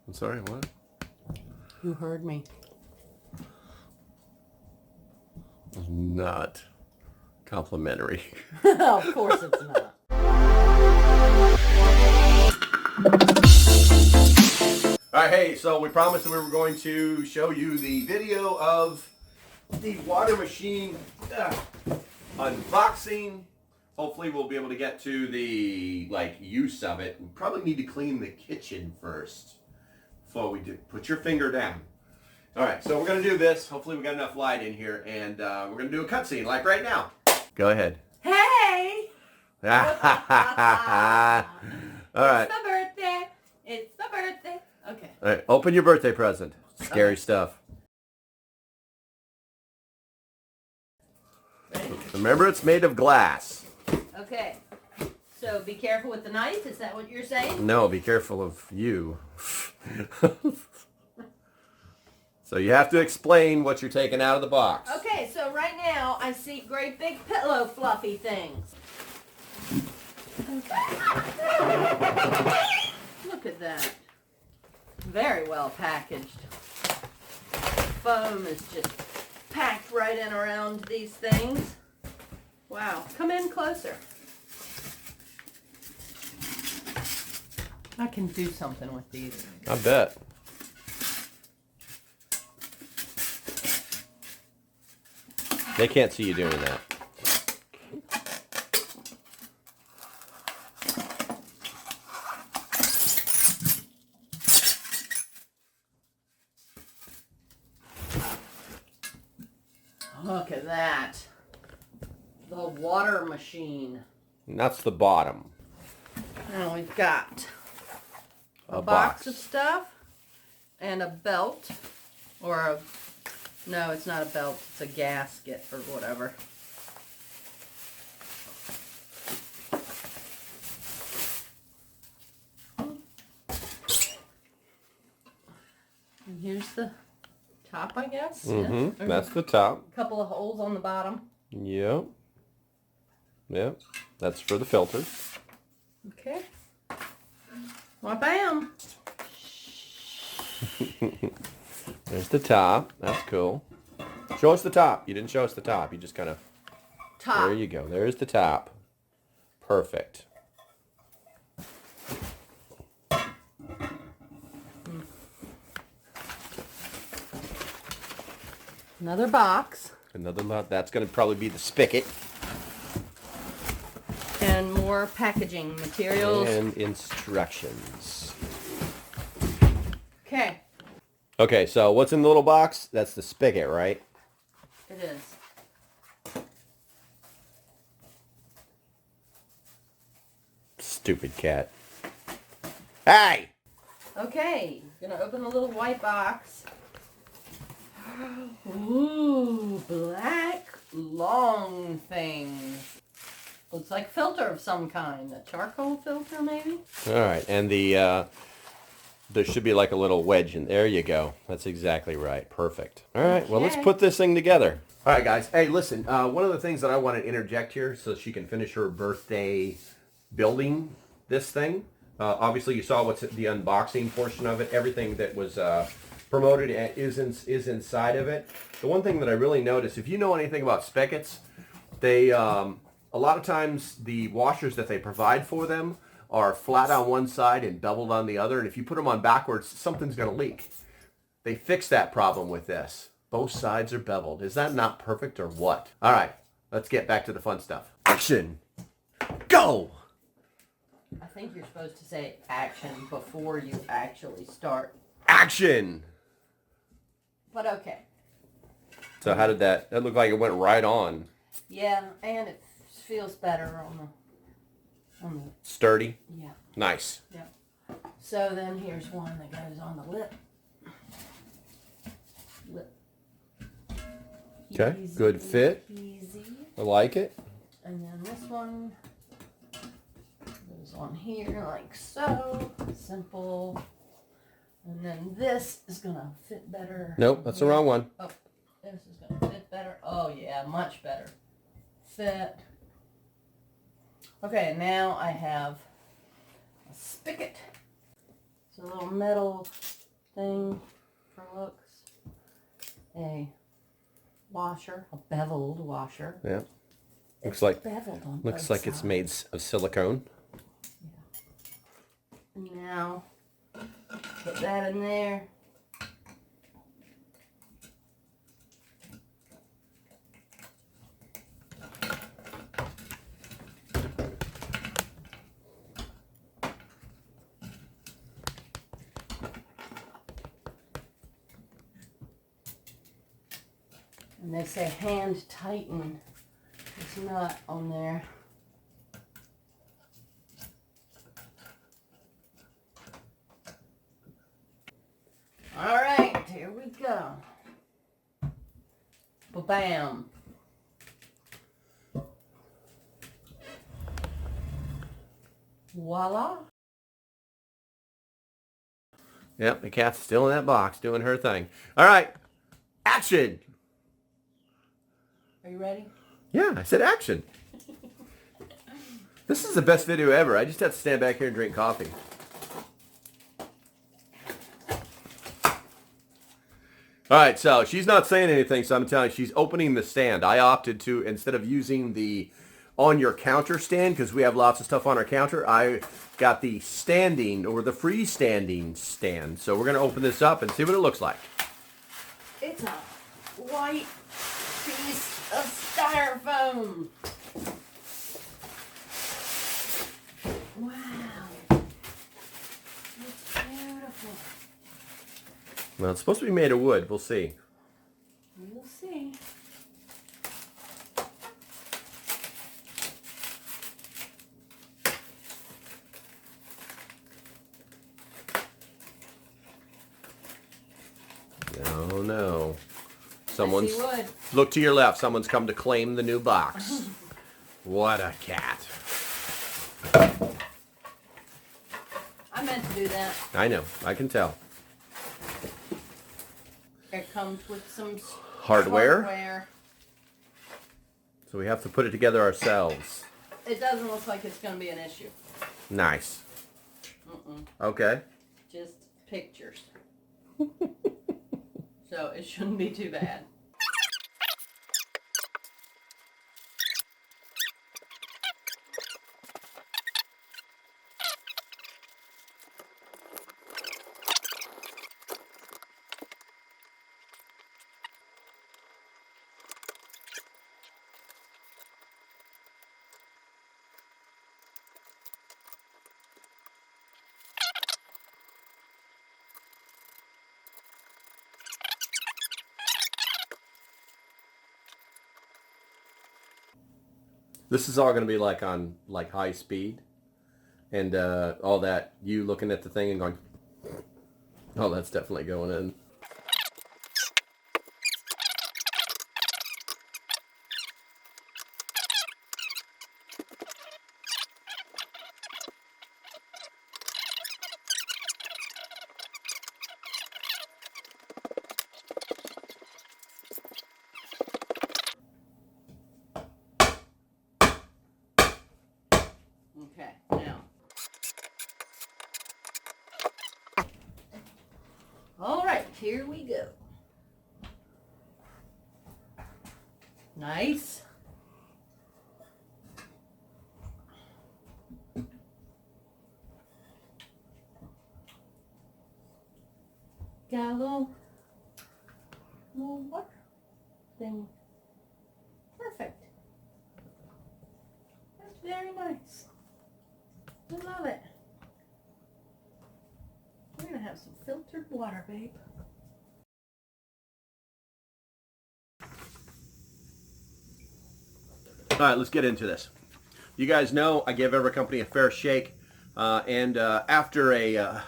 I'm sorry, what? You heard me. Not complimentary. Of course it's not. Alright, hey, so we promised that we were going to show you the video of the water machine unboxing. Hopefully we'll be able to get to the use of it. We probably need to clean the kitchen first before we do. Put your finger down. Alright, so we're going to do this. Hopefully we got enough light in here, and we're going to do a cutscene like right now. Go ahead. Hey! Alright. It's the birthday. It's the birthday. Okay. Alright, open your birthday present. Scary stuff. Ready? Remember, it's made of glass. Okay. So be careful with the knife. Is that what you're saying? No, be careful of you. So you have to explain what you're taking out of the box. Okay, so right now I see great big pillow fluffy things. Look at that. Very well packaged. Foam is just packed right in around these things. Wow. Come in closer. I can do something with these. I bet. They can't see you doing that. Look at that. The water machine. And that's the bottom. Now we've got a box of stuff and a belt, or a, no, it's not a belt, it's a gasket or whatever. And here's the top, I guess. Mm-hmm. Yeah. That's the top. A couple of holes on the bottom. Yep. Yep. That's for the filters. Okay. Well, bam. There's the top. That's cool. Show us the top. You didn't show us the top. You just kind of... Top. There you go. There's the top. Perfect. Another box. Another lot. That's going to probably be the spigot. And more packaging materials. And instructions. Okay. Okay, so what's in the little box? That's the spigot, right? It is. Stupid cat. Hey! Okay, gonna open the little white box. Ooh, black long things. Looks like filter of some kind. A charcoal filter, maybe? Alright, and the, there should be like a little wedge in there. You go. That's exactly right. Perfect. Alright, well, let's Okay. put this thing together. Alright, guys. Hey, listen, one of the things that I want to interject here so she can finish her birthday building this thing. Obviously, you saw what's the unboxing portion of it. Everything that was promoted is inside of it. The one thing that I really noticed, if you know anything about spigots, they a lot of times the washers that they provide for them are flat on one side and doubled on the other, and if you put them on backwards, something's going to leak. They fixed that problem with this. Both sides are beveled. Is that not perfect or what? All right, let's get back to the fun stuff. Action! Go! I think you're supposed to say action before you actually start. Action! But okay. So how did that looked like it went right on. Yeah, and it feels better on the Sturdy? yeah. Nice. Yeah. So then here's one that goes on the lip. Okay, Easy, good fit. Easy. I like it. And then this one goes on here like so. Simple. And then this is going to fit better. Nope, that's the wrong one. Oh, this is going to fit better. Oh, yeah, much better. Fit. Okay, now I have a spigot. It's a little metal thing for looks. A washer, a beveled washer. Yeah. It's Looks beveled on like both it's sides. made of silicone. And now, put that in there. And they say hand tighten this nut on there. All right, here we go. Ba-bam. Voila. Yep, the cat's still in that box doing her thing. All right, action. Are you ready? Yeah, I said action. This is the best video ever. I just have to stand back here and drink coffee. All right, so she's not saying anything, so I'm telling you, she's opening the stand. I opted to, instead of using the on your counter stand, because we have lots of stuff on our counter, I got the standing or the freestanding stand. So we're going to open this up and see what it looks like. It's a white piece of styrofoam. Wow. It's beautiful. Well, it's supposed to be made of wood. We'll see. We'll see. Oh, no. I see wood. Look to your left. Someone's come to claim the new box. What a cat. I meant to do that. I know. I can tell. It comes with some Hardware. So we have to put it together ourselves. It doesn't look like it's going to be an issue. Nice. Mm-mm. Okay. Just pictures. So it shouldn't be too bad. This is all going to be like on like high speed, and all that you looking at the thing and going, oh, that's definitely going in. Okay, now. All right, here we go. Nice. Got a little water thing. Perfect. That's very nice. I love it. We're gonna have some filtered water, babe. All right, let's get into this. You guys know I give every company a fair shake, and after a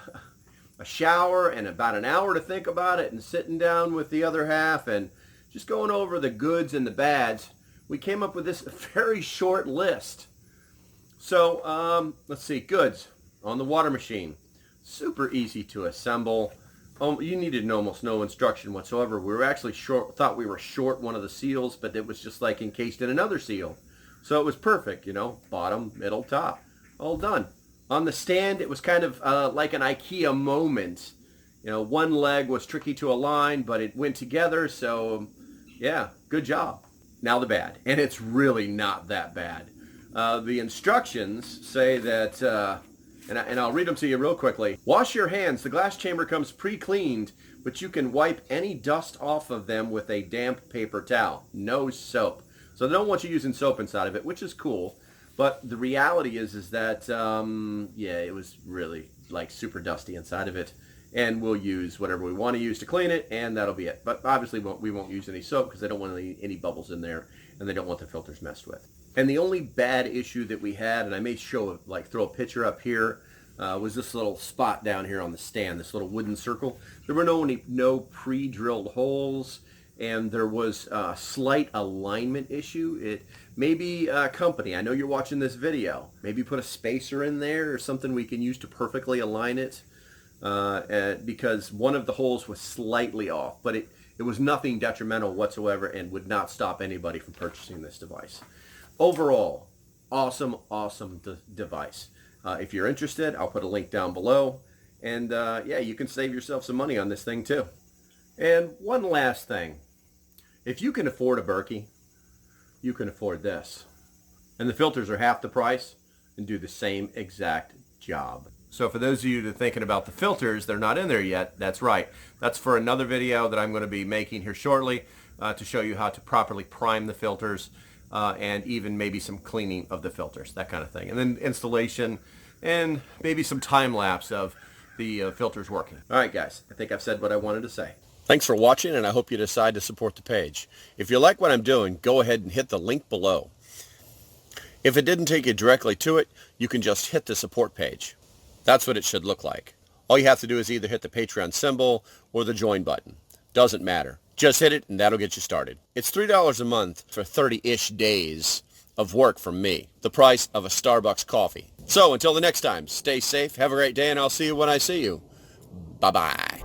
shower and about an hour to think about it and sitting down with the other half and just going over the goods and the bads, we came up with this very short list. So let's see, goods on the water machine. Super easy to assemble. You needed almost no instruction whatsoever. We were actually thought we were short one of the seals, but it was just like encased in another seal. So it was perfect, you know, bottom, middle, top, all done. On the stand, it was kind of like an IKEA moment. You know, one leg was tricky to align, but it went together. So yeah, good job. Now the bad, and it's really not that bad. The instructions say that, and I'll read them to you real quickly. Wash your hands. The glass chamber comes pre-cleaned, but you can wipe any dust off of them with a damp paper towel. No soap. So they don't want you using soap inside of it, which is cool. But the reality is that, yeah, it was really like super dusty inside of it. And we'll use whatever we want to use to clean it, and that'll be it. But obviously we won't use any soap because they don't want any bubbles in there, and they don't want the filters messed with. And the only bad issue that we had, and I may show, like throw a picture up here, was this little spot down here on the stand, this little wooden circle. There were no pre-drilled holes, and there was a slight alignment issue. It maybe company, I know you're watching this video, maybe put a spacer in there or something we can use to perfectly align it. Because one of the holes was slightly off, but it was nothing detrimental whatsoever and would not stop anybody from purchasing this device. Overall, awesome device. If you're interested, I'll put a link down below, and yeah, you can save yourself some money on this thing too. And one last thing, if you can afford a Berkey, you can afford this, and the filters are half the price and do the same exact job. So for those of you that are thinking about the filters, they're not in there yet. That's right. That's for another video that I'm going to be making here shortly to show you how to properly prime the filters and even maybe some cleaning of the filters, that kind of thing. And then installation and maybe some time lapse of the filters working. All right, guys, I think I've said what I wanted to say. Thanks for watching, and I hope you decide to support the page. If you like what I'm doing, go ahead and hit the link below. If it didn't take you directly to it, you can just hit the support page. That's what it should look like. All you have to do is either hit the Patreon symbol or the join button. Doesn't matter. Just hit it and that'll get you started. It's $3 a month for 30-ish days of work from me. The price of a Starbucks coffee. So until the next time, stay safe, have a great day, and I'll see you when I see you. Bye-bye.